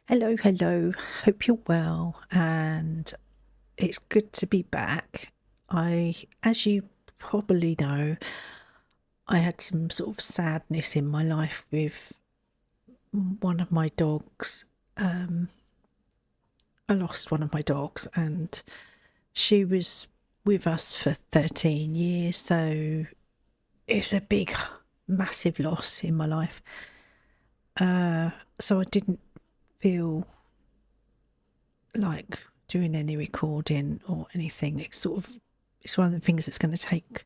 Hello, hello. Hope you're well, and it's good to be back. As you probably know, I had some sort of sadness in my life with one of my dogs. I lost one of my dogs, and she was with us for 13 years, so it's a big, massive loss in my life. So I didn't feel like doing any recording or anything. It's one of the things that's going to take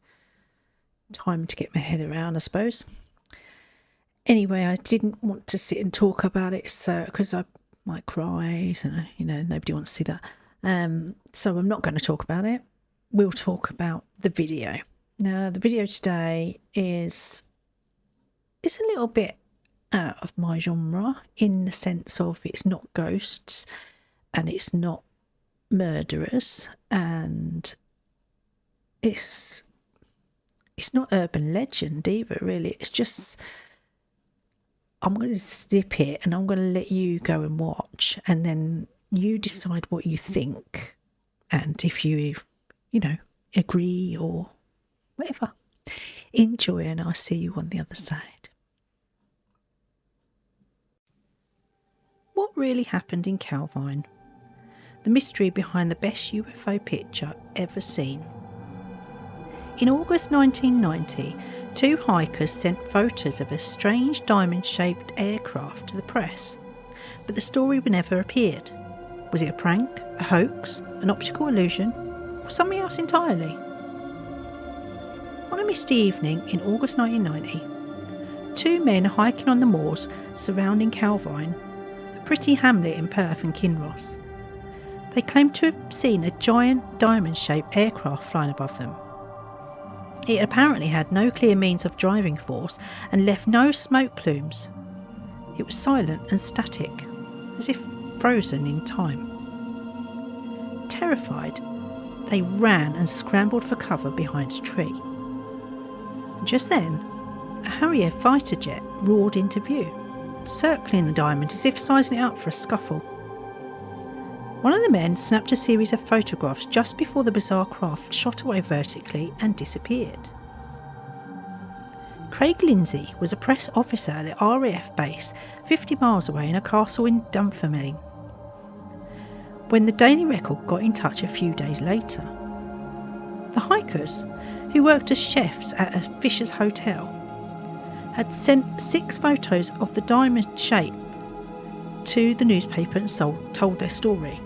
time to get my head around, I suppose. Anyway, I didn't want to sit and talk about it, so because I might cry, so nobody wants to see that. So I'm not going to talk about it. We'll talk about the video. Now, the video today it's a little bit out of my genre in the sense of it's not ghosts and it's not murderers, and it's not urban legend either, really. It's just, I'm going to zip it and I'm going to let you go and watch, and then you decide what you think and if you agree or whatever. Enjoy, and I'll see you on the other side. What really happened in Calvine? The mystery behind the best UFO picture ever seen. In August 1990, two hikers sent photos of a strange diamond-shaped aircraft to the press, but the story never appeared. Was it a prank, a hoax, an optical illusion, or something else entirely? On a misty evening in August 1990, two men are hiking on the moors surrounding Calvine, a pretty hamlet in Perth and Kinross. They claimed to have seen a giant diamond-shaped aircraft flying above them. It apparently had no clear means of driving force and left no smoke plumes. It was silent and static, as if frozen in time. Terrified, they ran and scrambled for cover behind a tree. Just then, a Harrier fighter jet roared into view, circling the diamond as if sizing it up for a scuffle. One of the men snapped a series of photographs just before the bizarre craft shot away vertically and disappeared. Craig Lindsay was a press officer at the RAF base 50 miles away in a castle in Dunfermline when the Daily Record got in touch a few days later. The hikers, who worked as chefs at a Fisher's Hotel, had sent 6 photos of the diamond shape to the newspaper and told their story.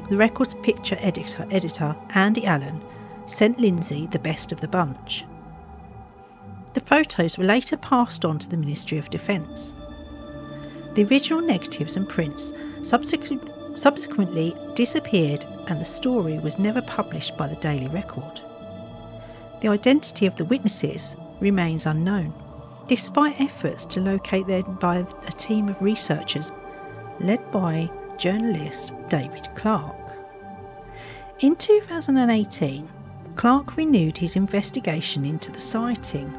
The Record's picture editor, Andy Allen, sent Lindsay the best of the bunch. The photos were later passed on to the Ministry of Defence. The original negatives and prints subsequently disappeared, and the story was never published by the Daily Record. The identity of the witnesses remains unknown, despite efforts to locate them by a team of researchers led by journalist David Clark. In 2018, Clark renewed his investigation into the sighting,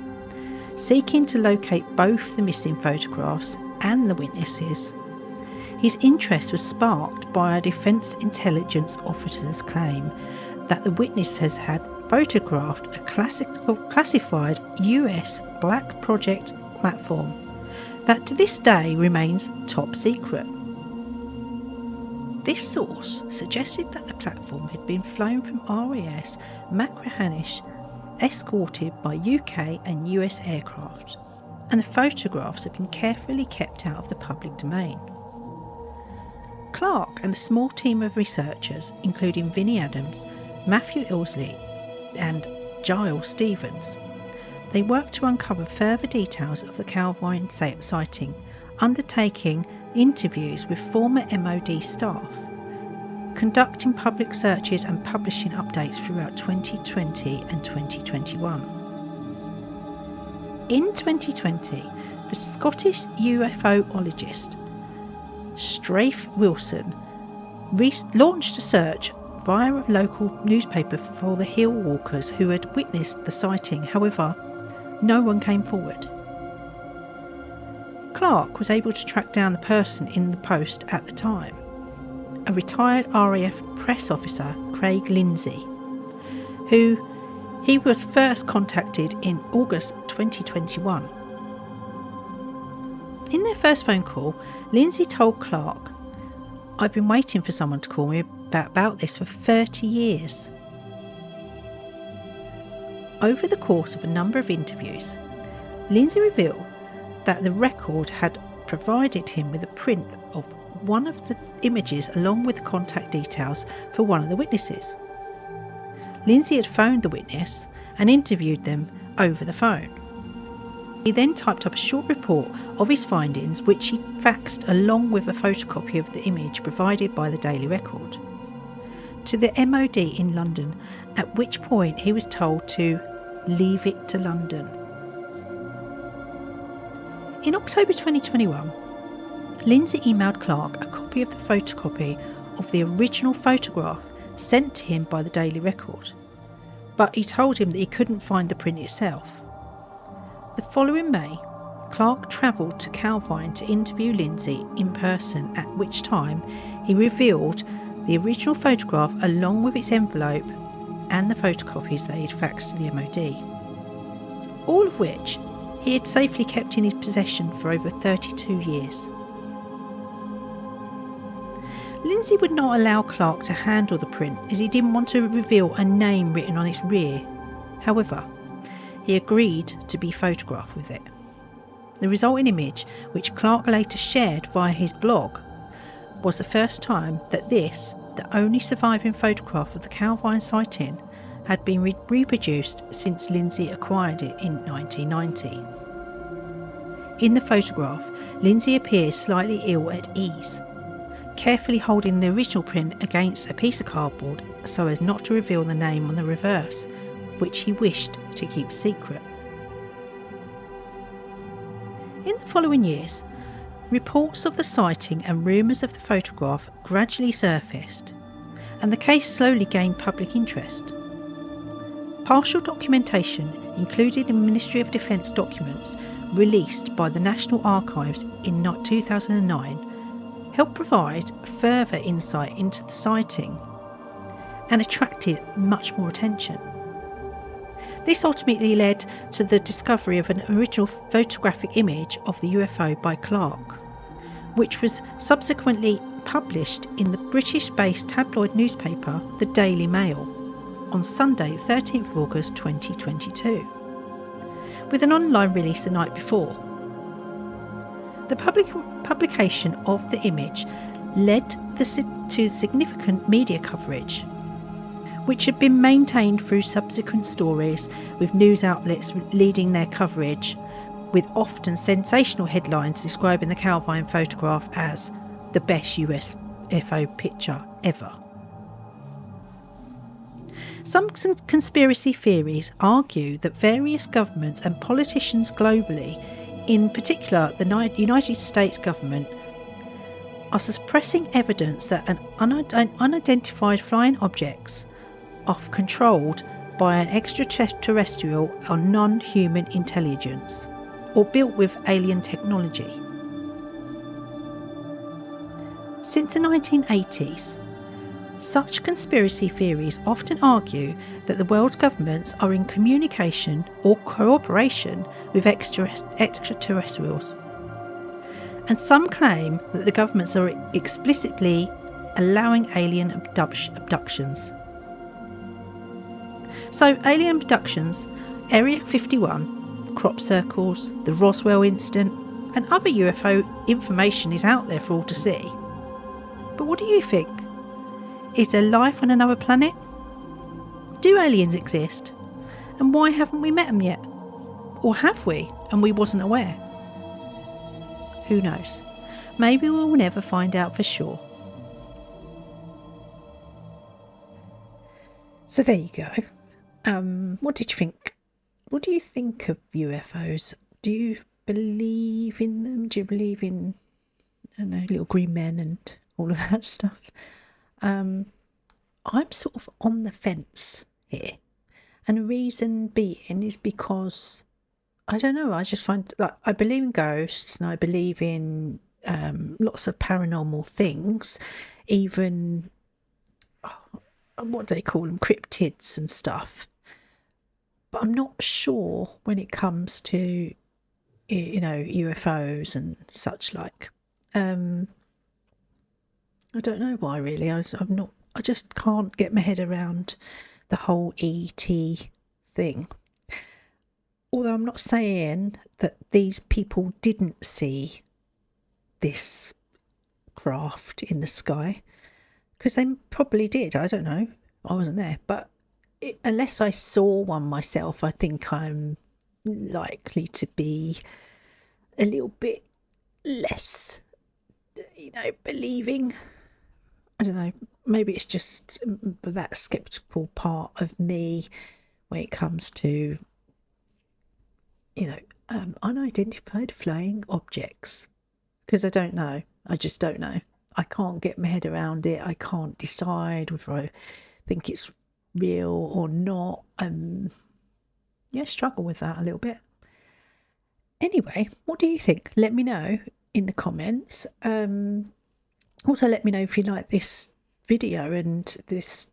seeking to locate both the missing photographs and the witnesses. His interest was sparked by a Defence Intelligence officer's claim that the witnesses had photographed a classified US Black Project platform that to this day remains top secret. This source suggested that the platform had been flown from RAS Machrihanish, escorted by UK and US aircraft, and the photographs had been carefully kept out of the public domain. Clark and a small team of researchers, including Vinnie Adams, Matthew Ilsley and Giles Stevens, they worked to uncover further details of the Calvine sighting, undertaking interviews with former MOD staff, conducting public searches and publishing updates throughout 2020 and 2021. In 2020, the Scottish UFOologist Strafe Wilson launched a search via a local newspaper for the hill walkers who had witnessed the sighting. However, no one came forward. Clark was able to track down the person in the post at the time, a retired RAF press officer, Craig Lindsay, who he was first contacted in August 2021. In their first phone call, Lindsay told Clark, "I've been waiting for someone to call me about this for 30 years. Over the course of a number of interviews, Lindsay revealed that the record had provided him with a print of one of the images along with the contact details for one of the witnesses. Lindsay had phoned the witness and interviewed them over the phone. He then typed up a short report of his findings, which he faxed along with a photocopy of the image provided by the Daily Record to the MOD in London, at which point he was told to leave it to London. In October 2021, Lindsay emailed Clark a copy of the photocopy of the original photograph sent to him by the Daily Record, but he told him that he couldn't find the print itself. The following May, Clark travelled to Calvine to interview Lindsay in person, at which time he revealed the original photograph along with its envelope and the photocopies that he had faxed to the MOD, all of which he had safely kept in his possession for over 32 years. Lindsay would not allow Clark to handle the print as he didn't want to reveal a name written on its rear. However, he agreed to be photographed with it. The resulting image, which Clark later shared via his blog, was the first time that this, the only surviving photograph of the Calvine sighting, had been reproduced since Lindsay acquired it in 1990. In the photograph, Lindsay appears slightly ill at ease, carefully holding the original print against a piece of cardboard so as not to reveal the name on the reverse, which he wished to keep secret. In the following years, reports of the sighting and rumours of the photograph gradually surfaced, and the case slowly gained public interest. Partial documentation included in Ministry of Defence documents released by the National Archives in 2009 helped provide further insight into the sighting and attracted much more attention. This ultimately led to the discovery of an original photographic image of the UFO by Clark, which was subsequently published in the British-based tabloid newspaper The Daily Mail on Sunday 13th of August 2022, with an online release the night before. The publication of the image led to significant media coverage, which had been maintained through subsequent stories, with news outlets leading their coverage, with often sensational headlines describing the Calvine photograph as the best UFO picture ever. Some conspiracy theories argue that various governments and politicians globally, in particular the United States government, are suppressing evidence that an unidentified flying objects are controlled by an extraterrestrial or non-human intelligence, or built with alien technology. Since the 1980s, such conspiracy theories often argue that the world's governments are in communication or cooperation with extraterrestrials, and some claim that the governments are explicitly allowing alien abductions. So, alien abductions, Area 51, crop circles, the Roswell incident, and other UFO information is out there for all to see. But what do you think? Is there life on another planet? Do aliens exist? And why haven't we met them yet? Or have we, and we wasn't aware? Who knows? Maybe we'll never find out for sure. So there you go. What did you think? What do you think of UFOs? Do you believe in them? Do you believe in, I don't know, little green men and all of that stuff? I'm sort of on the fence here. And the reason being is because I don't know. I just find, like, I believe in ghosts and I believe in lots of paranormal things, even what do they call them, cryptids and stuff. But I'm not sure when it comes to, you know, UFOs and such like. I don't know why really. I'm not. I just can't get my head around the whole ET thing. Although I'm not saying that these people didn't see this craft in the sky, because they probably did. I don't know. I wasn't there. But unless I saw one myself, I think I'm likely to be a little bit less, you know, believing. I don't know. Maybe it's just that skeptical part of me when it comes to, you know, unidentified flying objects. Because I don't know. I just don't know. I can't get my head around it. I can't decide whether I think it's real or not. Yeah, struggle with that a little bit. Anyway, what do you think? Let me know in the comments. Also, let me know if you like this video and this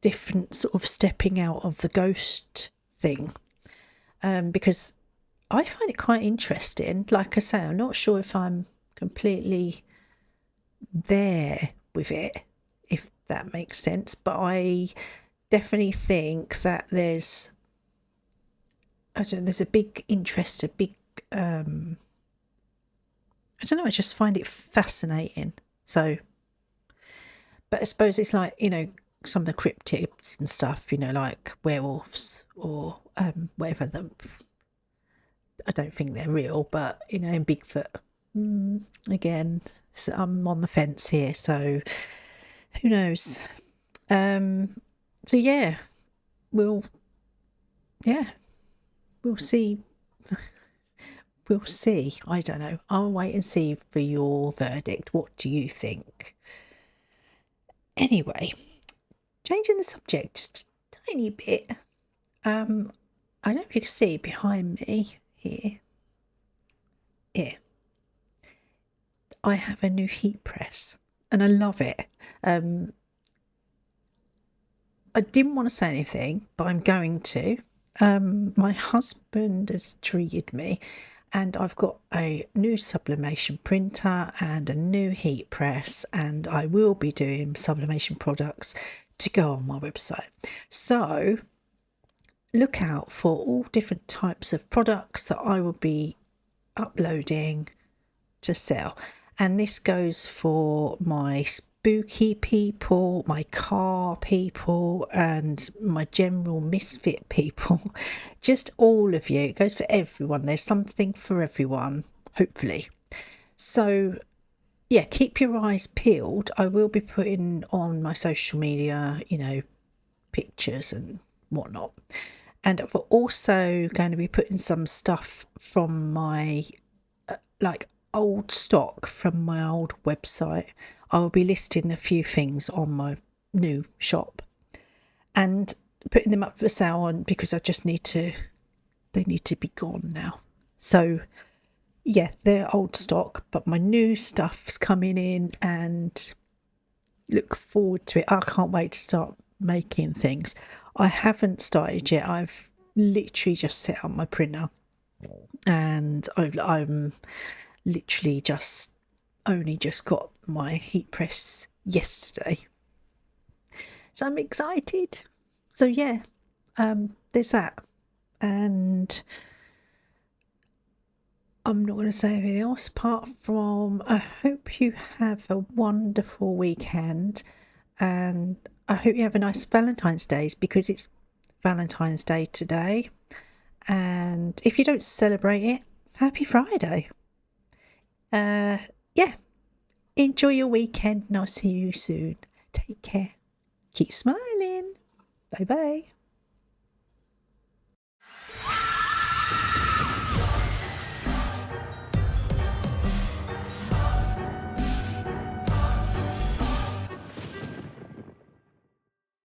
different sort of stepping out of the ghost thing, because I find it quite interesting. Like I say, I'm not sure if I'm completely there with it, if that makes sense, but I definitely think that there's a big interest, a big I don't know, I just find it fascinating. So, but I suppose it's like, you know, some of the cryptids and stuff, you know, like werewolves or whatever. I don't think they're real, but, you know, in Bigfoot, again, so I'm on the fence here, so who knows? So yeah, we'll see. We'll see. I don't know. I'll wait and see for your verdict. What do you think? Anyway, changing the subject just a tiny bit. I don't know if you can see behind me here. Here. I have a new heat press and I love it. I didn't want to say anything, but I'm going to. My husband has treated me, and I've got a new sublimation printer and a new heat press, and I will be doing sublimation products to go on my website. So look out for all different types of products that I will be uploading to sell. And this goes for my spooky people, my car people, and my general misfit people. Just all of you. It goes for everyone. There's something for everyone, hopefully. So yeah, keep your eyes peeled. I will be putting on my social media, you know, pictures and whatnot. And I'm also going to be putting some stuff from my like old stock from my old website. I will be listing a few things on my new shop and putting them up for sale on, because I just need to, they need to be gone now. So yeah, they're old stock, but my new stuff's coming in and look forward to it. I can't wait to start making things. I haven't started yet. I've literally just set up my printer and I'm literally just only just got my heat press yesterday, so I'm excited. So yeah, there's that, and I'm not going to say anything else apart from I hope you have a wonderful weekend, and I hope you have a nice Valentine's Day, because it's Valentine's Day today, and if you don't celebrate it, happy Friday. Yeah, enjoy your weekend and I'll see you soon. Take care. Keep smiling. Bye bye.